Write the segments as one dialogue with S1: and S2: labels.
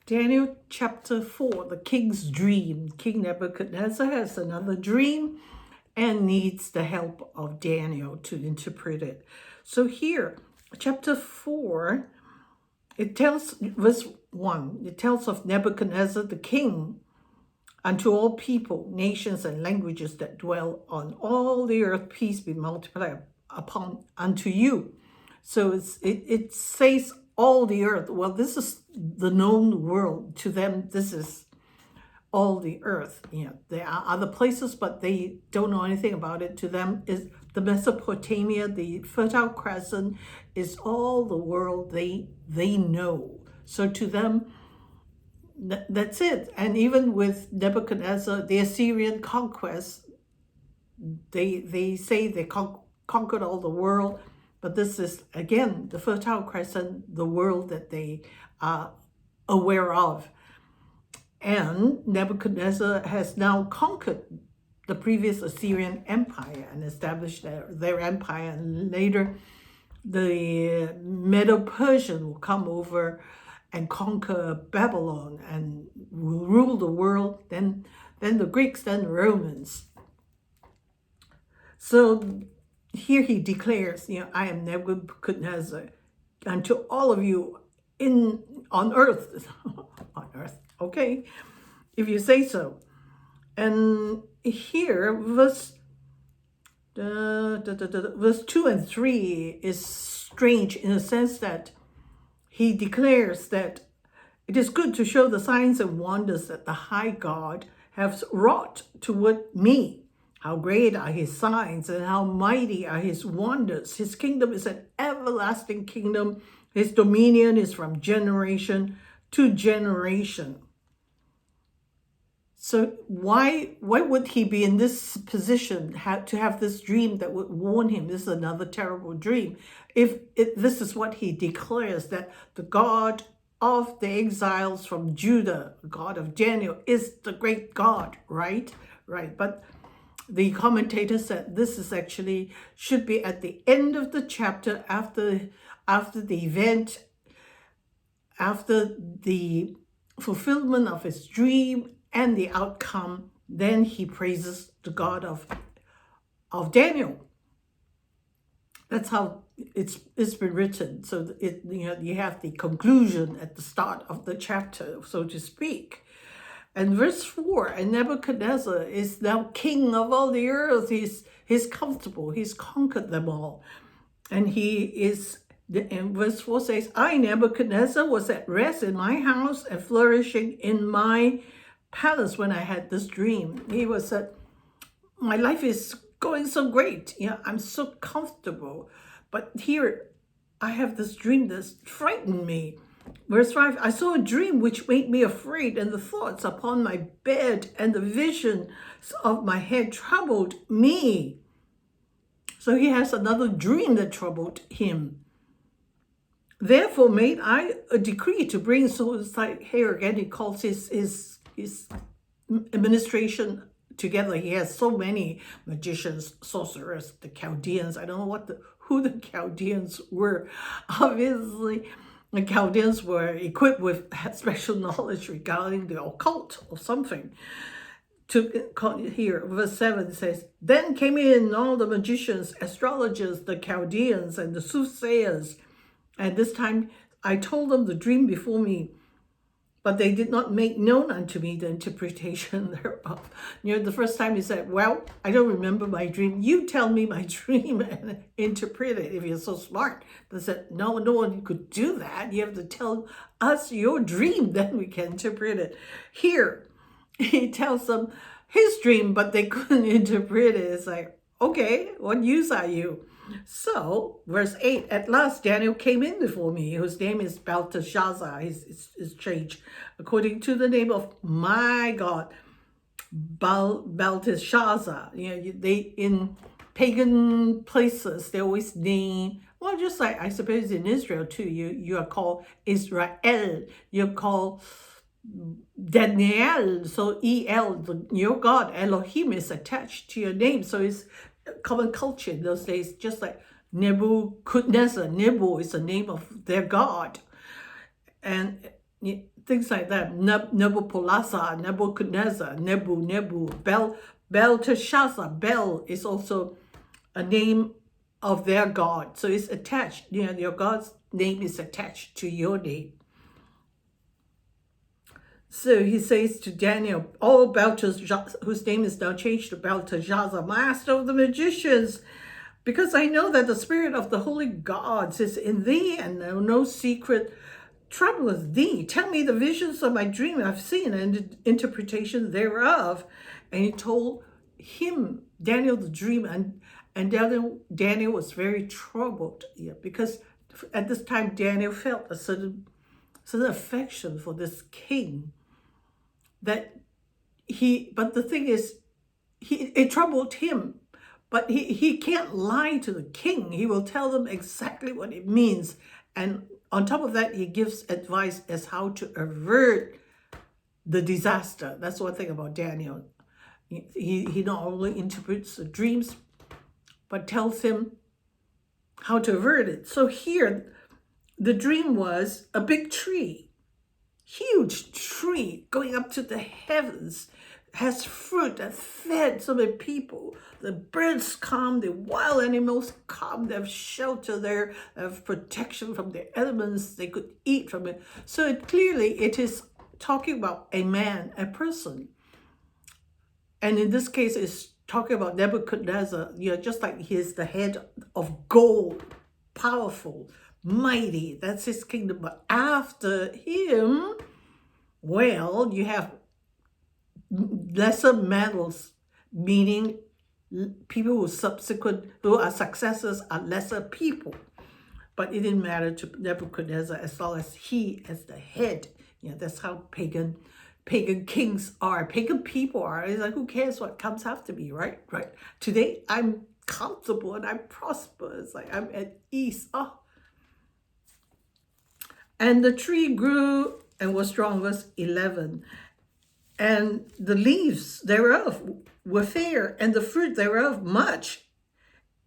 S1: Daniel chapter 4, the king's dream. King Nebuchadnezzar has another dream and needs the help of Daniel to interpret it. So here, chapter 4, it tells, verse 1, it tells of Nebuchadnezzar the king, unto all people, nations, and languages that dwell on all the earth, peace be multiplied upon unto you. So it says all the earth. Well, this is the known world. To them, this is all the earth. There are other places, but they don't know anything about it. To them, is the Mesopotamia, the Fertile Crescent, is all the world they know. So to them, that's it. And even with Nebuchadnezzar, the Assyrian conquest, they say they conquered all the world, but this is, again, the Fertile Crescent, the world that they are aware of. And Nebuchadnezzar has now conquered the previous Assyrian Empire and established their empire. And later, the Medo-Persian will come over and conquer Babylon and will rule the world. Then the Greeks, then the Romans. So here he declares, I am Nebuchadnezzar, unto all of you on earth, okay, if you say so. And here, verse 2 and 3 is strange in the sense that he declares that it is good to show the signs and wonders that the high God has wrought toward me. How great are his signs and how mighty are his wonders. His kingdom is an everlasting kingdom. His dominion is from generation to generation. So why would he be in this position, to have this dream that would warn him? This is another terrible dream. If this is what he declares, that the God of the exiles from Judah, God of Daniel, is the great God, right? Right. But the commentator said this is actually should be at the end of the chapter, after the event, after the fulfillment of his dream and the outcome. Then he praises the God of Daniel. That's how it's been written. So you have the conclusion at the start of the chapter, so to speak. And verse 4, and Nebuchadnezzar is now king of all the earth. He's comfortable. He's conquered them all. And and verse 4 says, I, Nebuchadnezzar, was at rest in my house and flourishing in my palace when I had this dream. He was said, my life is going so great. I'm so comfortable. But here I have this dream that's frightened me. Verse 5, I saw a dream which made me afraid, and the thoughts upon my bed and the visions of my head troubled me. So he has another dream that troubled him. Therefore made I a decree to bring, so it's like here again, he calls his administration together. He has so many magicians, sorcerers, the Chaldeans. I don't know who the Chaldeans were. Obviously, the Chaldeans were equipped with special knowledge regarding the occult or something. Here, verse 7 says, then came in all the magicians, astrologers, the Chaldeans, and the soothsayers. And this time I told them the dream before me, but they did not make known unto me the interpretation thereof. The first time he said, well, I don't remember my dream. You tell me my dream and interpret it if you're so smart. They said, no one could do that. You have to tell us your dream, then we can interpret it. Here, he tells them his dream, but they couldn't interpret it. It's like, okay, what use are you? So, verse 8, at last Daniel came in before me, whose name is Belteshazzar, his changed, according to the name of my God, Belteshazzar. They in pagan places, they always name, well, just like I suppose in Israel too, you are called Israel, you're called Daniel, so El, your God, Elohim, is attached to your name. So it's common culture in those days, just like Nebuchadnezzar. Nebu is the name of their God. And things like that. Nebuchadnezzar, Nebu, Belteshazzar. Bel is also a name of their god. So it's attached. Your God's name is attached to your name. So he says to Daniel, "Oh, Belteshazzar," whose name is now changed to Belteshazzar, master of the magicians, because I know that the spirit of the holy gods is in thee, and no secret troubleth thee. Tell me the visions of my dream I've seen and the interpretation thereof. And he told him, Daniel, the dream, and Daniel was very troubled, because at this time Daniel felt a certain affection for this king. But the thing is, it troubled him. But he can't lie to the king. He will tell them exactly what it means. And on top of that, he gives advice as how to avert the disaster. That's one thing about Daniel. He not only interprets the dreams, but tells him how to avert it. So here, the dream was a big tree, huge tree going up to the heavens, has fruit that fed so many people. The birds come, the wild animals come, they have shelter there, they have protection from the elements, they could eat from it. So clearly it is talking about a man, a person. And in this case, it's talking about Nebuchadnezzar, just like he is the head of gold, powerful, mighty. That's his kingdom. But after him, well, you have lesser metals, meaning people who are successors are lesser people. But it didn't matter to Nebuchadnezzar as long as he as the head. That's how pagan kings are, pagan people are. It's like, who cares what comes after me, right? Today I'm comfortable and I'm prosperous. Like I'm at ease. And the tree grew and was strong, verse 11. And the leaves thereof were fair, and the fruit thereof much.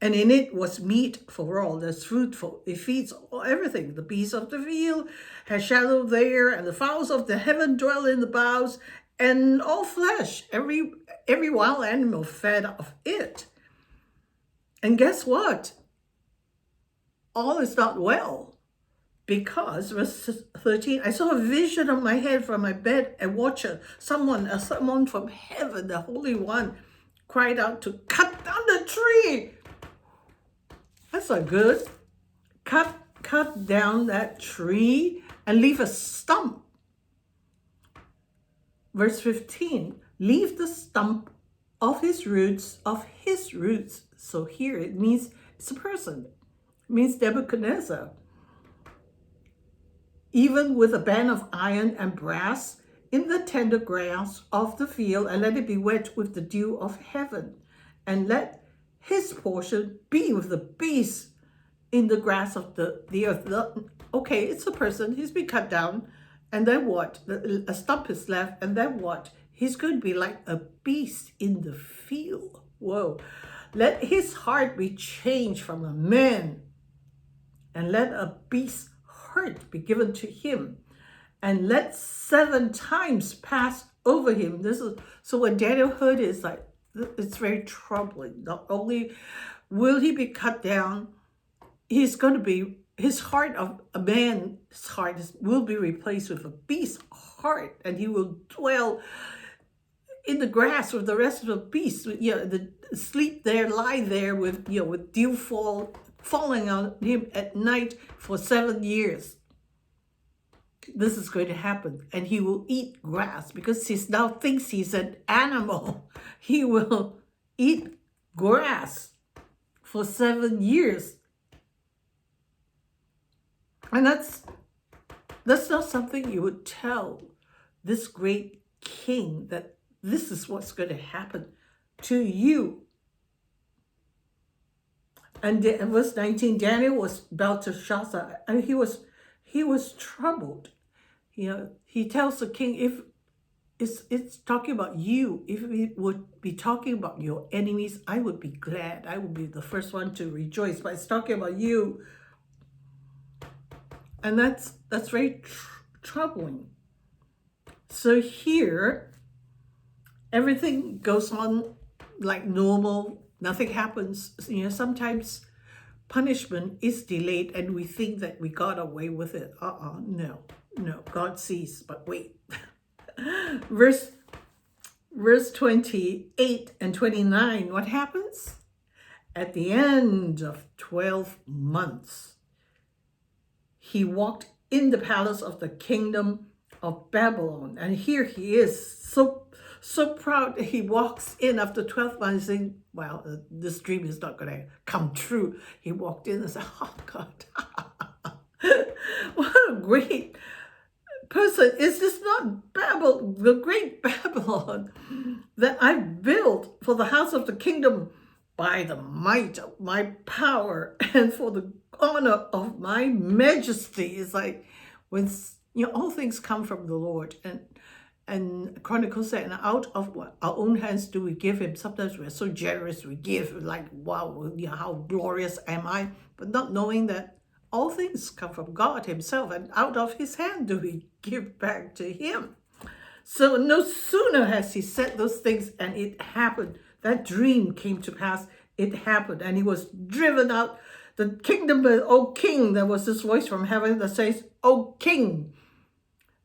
S1: And in it was meat for all. There's fruitful. It feeds everything. The beasts of the field has shadow there, and the fowls of the heaven dwell in the boughs, and all flesh, every wild animal fed of it. And guess what? All is not well. Because, verse 13, I saw a vision of my head from my bed, a watcher, someone from heaven, the Holy One, cried out to cut down the tree. That's not good. Cut down that tree and leave a stump. Verse 15, leave the stump of his roots, So here it means it's a person. It means Nebuchadnezzar. Even with a band of iron and brass in the tender grass of the field, and let it be wet with the dew of heaven, and let his portion be with the beasts in the grass of the earth. Okay, it's a person, he's been cut down, and then what? A stump is left, and then what? He's going to be like a beast in the field. Whoa. Let his heart be changed from a man, and let a beast heart be given to him, and let 7 times pass over him. So when Daniel heard it, it's like, it's very troubling. Not only will he be cut down, his heart of a man's heart will be replaced with a beast's heart, and he will dwell in the grass with the rest of the beasts. Sleep there, lie there with dew falling on him at night for 7 years. This is going to happen, and he will eat grass because he now thinks he's an animal. He will eat grass for 7 years, and that's not something you would tell this great king, that this is what's going to happen to you. And in verse 19, Daniel was Belteshazzar, and he was troubled. He tells the king, if it's talking about you, if it would be talking about your enemies, I would be glad. I would be the first one to rejoice. But it's talking about you, and that's very troubling. So here, everything goes on like normal. Nothing happens. Sometimes punishment is delayed and we think that we got away with it. No. God sees, but wait. Verse 28 and 29, what happens? At the end of 12 months, he walked in the palace of the kingdom of Babylon. And here he is, so proud. He walks in after 12 months saying, well, this dream is not going to come true. He walked in and said, oh God, what a great person. Is this not Babel, the great Babylon that I built for the house of the kingdom by the might of my power and for the honor of my majesty? It's like when all things come from the Lord, and Chronicles said, and out of what our own hands do we give him. Sometimes we're so generous, we give like, wow, how glorious am I? But not knowing that all things come from God himself, and out of his hand do we give back to him. So no sooner has he said those things and it happened. That dream came to pass. It happened, and he was driven out the kingdom. O king, there was this voice from heaven that says, O king,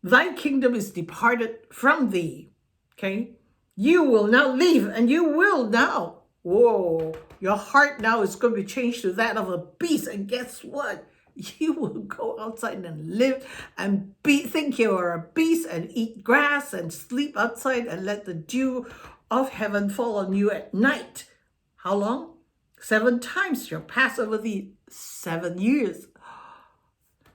S1: thy kingdom is departed from thee. Okay? You will now leave, and you will now, whoa, your heart now is going to be changed to that of a beast. And guess what? You will go outside and live and think you are a beast and eat grass and sleep outside and let the dew of heaven fall on you at night. How long? 7 times shall pass over thee. 7 years.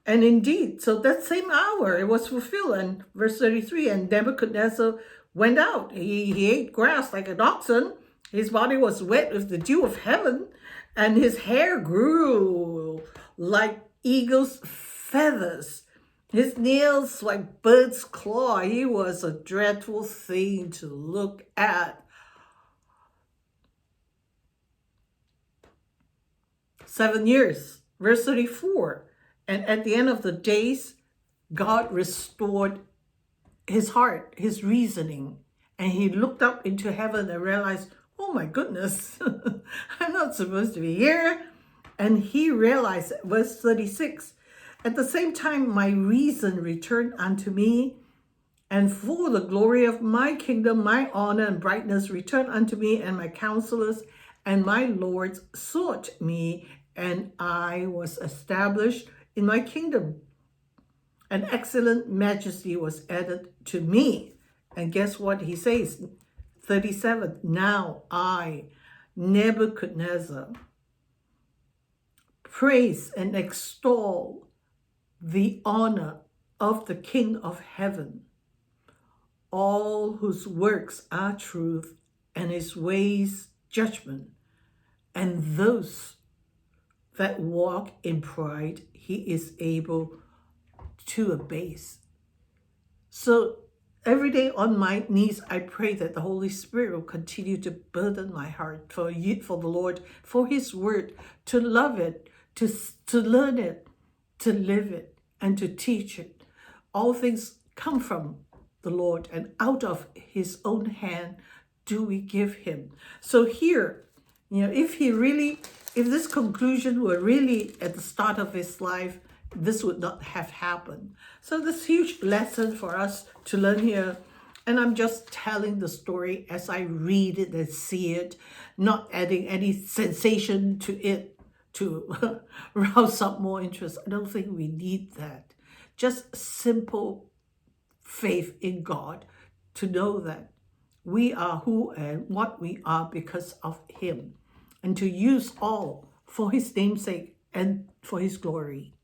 S1: And indeed, so that same hour it was fulfilled. And verse 33, and Nebuchadnezzar went out. He ate grass like an oxen. His body was wet with the dew of heaven, and his hair grew like eagle's feathers. His nails like bird's claw. He was a dreadful thing to look at. 7 years. Verse 34. And at the end of the days, God restored his heart, his reasoning. And he looked up into heaven and realized, oh my goodness, I'm not supposed to be here. And he realized, verse 36, at the same time my reason returned unto me, and for the glory of my kingdom, my honor and brightness returned unto me, and my counselors and my lords sought me, and I was established in my kingdom. An excellent majesty was added to me. And guess what he says? 37, now I, Nebuchadnezzar, praise and extol the honor of the King of heaven, all whose works are truth and his ways judgment, and those that walk in pride he is able to abase. So every day on my knees, I pray that the Holy Spirit will continue to burden my heart for you, for the Lord, for his word, to love it, to learn it, to live it, and to teach it. All things come from the Lord, and out of his own hand do we give him. So here, if this conclusion were really at the start of his life, this would not have happened. So this huge lesson for us to learn here. And I'm just telling the story as I read it and see it, not adding any sensation to it to rouse up more interest. I don't think we need that. Just simple faith in God to know that we are who and what we are because of him, and to use all for his name's sake and for his glory.